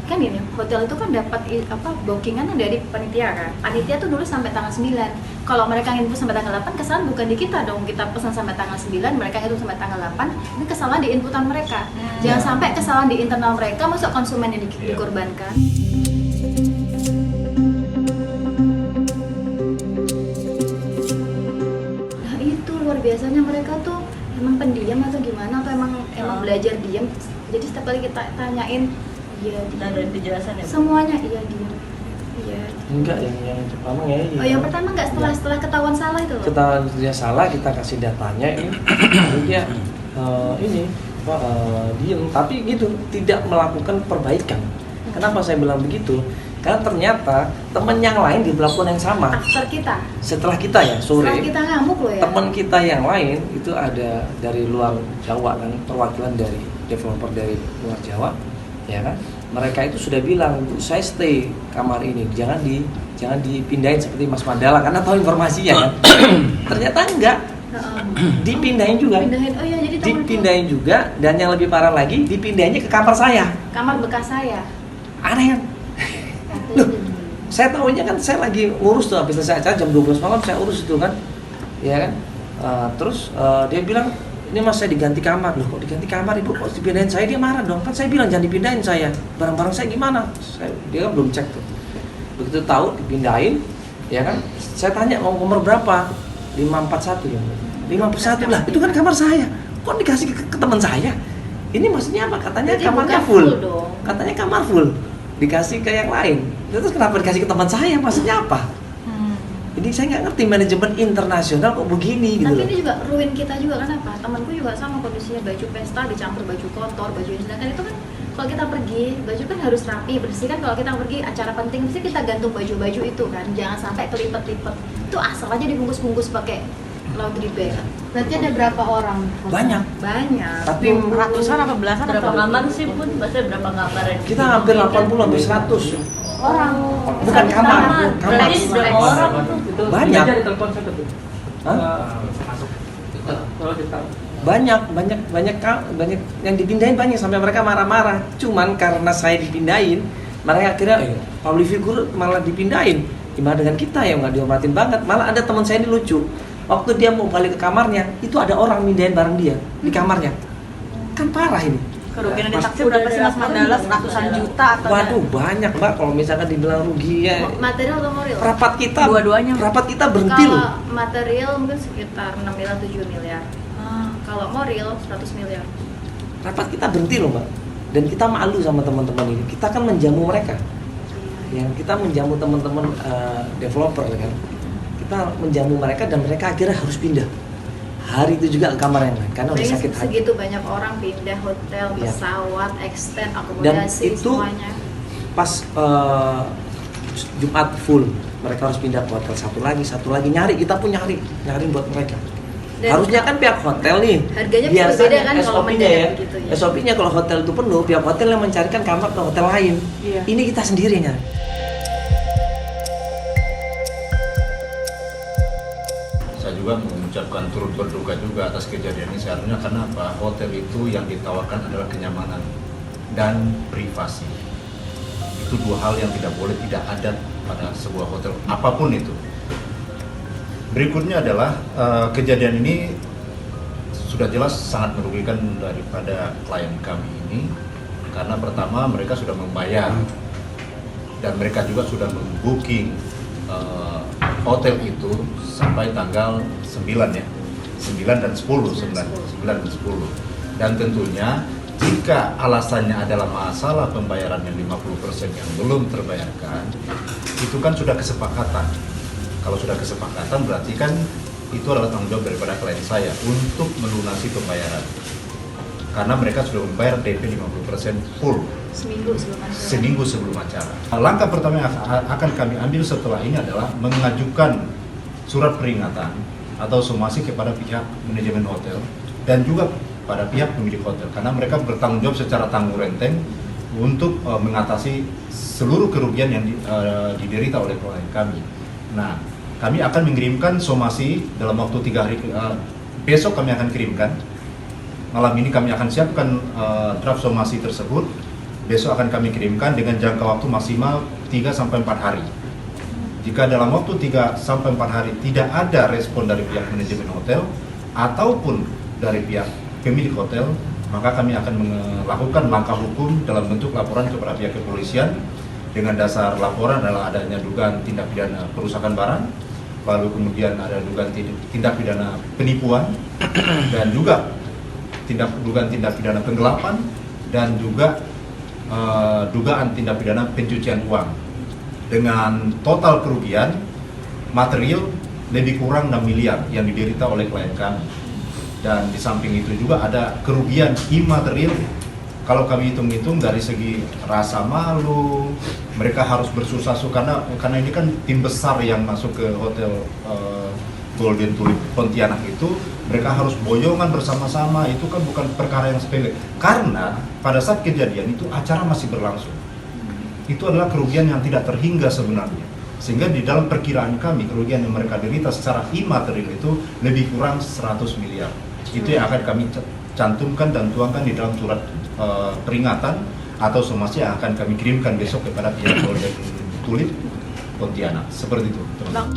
kan ini hotel itu kan dapat bookingan dari panitia kan. Panitia tuh dulu sampai tanggal 9. Kalau mereka input sampai tanggal 8, kesalahan bukan di kita dong. Kita pesan sampai tanggal 9, mereka itu sampai tanggal 8. Ini kesalahan di inputan mereka. Jangan sampai kesalahan di internal mereka masuk konsumen yang dikorbankan. Nah, itu luar biasanya mereka tuh emang pendiam atau gimana, atau emang belajar diam. Jadi setiap kali kita tanyain, iya, dan ada penjelasan ya? Semuanya iya dia. Iya. Enggak, yang pertama ya. Oh, yang pertama enggak setelah ketahuan salah itu loh. Ketahuan dia salah, kita kasih datanya ini. Lalu dia diem, tapi gitu, tidak melakukan perbaikan. Kenapa saya bilang begitu? Karena ternyata teman yang lain diberlakukan yang sama. After kita. Setelah kita ya sore. Setelah kita ngamuk loh ya. Teman kita yang lain itu ada dari luar Jawa kan, perwakilan dari developer dari luar Jawa, ya kan? Mereka itu sudah bilang, Bu, saya stay kamar ini, jangan dipindahin seperti Mas Mandala karena tahu informasinya kan. Ternyata enggak. Dipindahin juga. Oh iya, jadi dipindahin juga, dan yang lebih parah lagi, dipindahinnya ke kamar saya. Kamar bekas saya. Aneh kan? Loh, saya tahunya kan saya lagi ngurus tuh, habis selesai acara jam 12 malam saya urus itu kan. Ya kan? Terus dia bilang, ini Mas saya diganti kamar. Loh kok diganti kamar, Ibu kok dipindahin saya? Dia marah dong, kan saya bilang jangan dipindahin saya. Barang-barang saya gimana? Dia kan belum cek tuh. Begitu tahu dipindahin, ya kan? Saya tanya mau kamar berapa? 541 ya. 541 lah, itu kan kamar saya. Kok dikasih ke teman saya? Ini maksudnya apa? Katanya jadi kamarnya full. Dong. Katanya kamar full. Dikasih ke yang lain. Terus kenapa dikasih ke teman saya? Maksudnya apa? Ini saya nggak ngerti, manajemen internasional kok begini gitu. Tapi ini juga ruin kita juga, kenapa? Temanku juga sama kondisinya, baju pesta dicampur baju kotor, baju yang sedangkan itu kan kalau kita pergi, baju kan harus rapi, bersih kan. Kalau kita pergi acara penting mesti kita gantung baju-baju itu kan, jangan sampai kelipet-lipet. Itu asal aja dibungkus-bungkus pakai laundry bag. Berarti ada berapa orang? Banyak. Tapi ratusan apa belasan? Berapa kamar sih Bun? Maksudnya berapa kamar? Kita hampir 80 sampai 100 orang. Bukan kamar. Berarti berapa orang tuh? Banyak. Banyak yang dipindahin, banyak sampai mereka marah-marah. Cuman karena saya dipindahin, mereka akhirnya public figure malah dipindahin. Gimana dengan kita yang nggak dihormatin banget? Malah ada teman saya ini lucu. Waktu dia mau balik ke kamarnya, itu ada orang mindahin barang dia di kamarnya. Kan parah ini. Kerugian ditaksir berapa sih Mas Mandala? Ratusan juta atau? Waduh, banyak Mbak. Kalau misalkan dibilang rugi ya. Material atau moral? Rapat kita. Dua-duanya. Rapat kita berhenti loh. Kalau material mungkin sekitar 6 miliar 7 miliar. Kalau moral 100 miliar. Rapat kita berhenti loh Mbak. Dan kita malu sama teman-teman ini. Kita kan menjamu mereka. Yang kita menjamu teman-teman developer kan. Kita menjamu mereka dan mereka akhirnya harus pindah. Hari itu juga ke kamar yang lain karena udah sakit hati. Segitu banyak orang pindah hotel, pesawat, extend, akomodasi, dan itu semuanya. Pas Jumat full, mereka harus pindah ke hotel satu lagi nyari, kita pun nyari buat mereka. Dan harusnya kan pihak hotel nih, harganya biasanya kan SOP-nya ya, gitu ya. SOP-nya kalau hotel itu penuh, pihak hotel yang mencarikan kamar ke hotel lain. Iya. Ini kita sendirinya. Juga mengucapkan turut berduka juga atas kejadian ini. Seharusnya karena apa? Hotel itu yang ditawarkan adalah kenyamanan dan privasi. Itu dua hal yang tidak boleh tidak ada pada sebuah hotel apapun itu. Berikutnya adalah kejadian ini sudah jelas sangat merugikan daripada klien kami ini, karena pertama mereka sudah membayar dan mereka juga sudah membooking hotel itu sampai tanggal 9 ya, 9 dan 10, 9 dan 10. Dan tentunya jika alasannya adalah masalah pembayaran yang 50% yang belum terbayarkan, itu kan sudah kesepakatan. Kalau sudah kesepakatan berarti kan itu adalah tanggung jawab daripada klien saya untuk melunasi pembayaran. Karena mereka sudah membayar DP 50% full seminggu sebelum acara. Langkah pertama yang akan kami ambil setelah ini adalah mengajukan surat peringatan atau somasi kepada pihak manajemen hotel dan juga pada pihak pemilik hotel, karena mereka bertanggung jawab secara tanggung renteng untuk mengatasi seluruh kerugian yang diderita oleh klien kami. Nah, kami akan mengirimkan somasi dalam waktu 3 hari. Besok kami akan kirimkan. Malam ini kami akan siapkan draft somasi tersebut besok akan kami kirimkan dengan jangka waktu maksimal 3-4 hari. Jika dalam waktu 3-4 hari tidak ada respon dari pihak manajemen hotel ataupun dari pihak pemilik hotel, maka kami akan melakukan langkah hukum dalam bentuk laporan kepada pihak kepolisian dengan dasar laporan adalah adanya dugaan tindak pidana perusakan barang, lalu kemudian ada dugaan tindak pidana penipuan dan juga dugaan tindak pidana penggelapan dan juga dugaan tindak pidana pencucian uang dengan total kerugian material lebih kurang 6 miliar yang diderita oleh klien kami. Dan di samping itu juga ada kerugian imaterial. Kalau kami hitung-hitung dari segi rasa malu, mereka harus bersusah-susah karena ini kan tim besar yang masuk ke hotel Golden Tulip Pontianak itu, mereka harus boyongan bersama-sama. Itu kan bukan perkara yang sepele. Karena pada saat kejadian itu acara masih berlangsung. Itu adalah kerugian yang tidak terhingga sebenarnya. Sehingga di dalam perkiraan kami kerugian yang mereka derita secara imaterial itu lebih kurang 100 miliar. Itu yang akan kami cantumkan dan tuangkan di dalam surat peringatan atau somasi yang akan kami kirimkan besok kepada pihak Golden Tulip Pontianak. Seperti itu, teman-teman.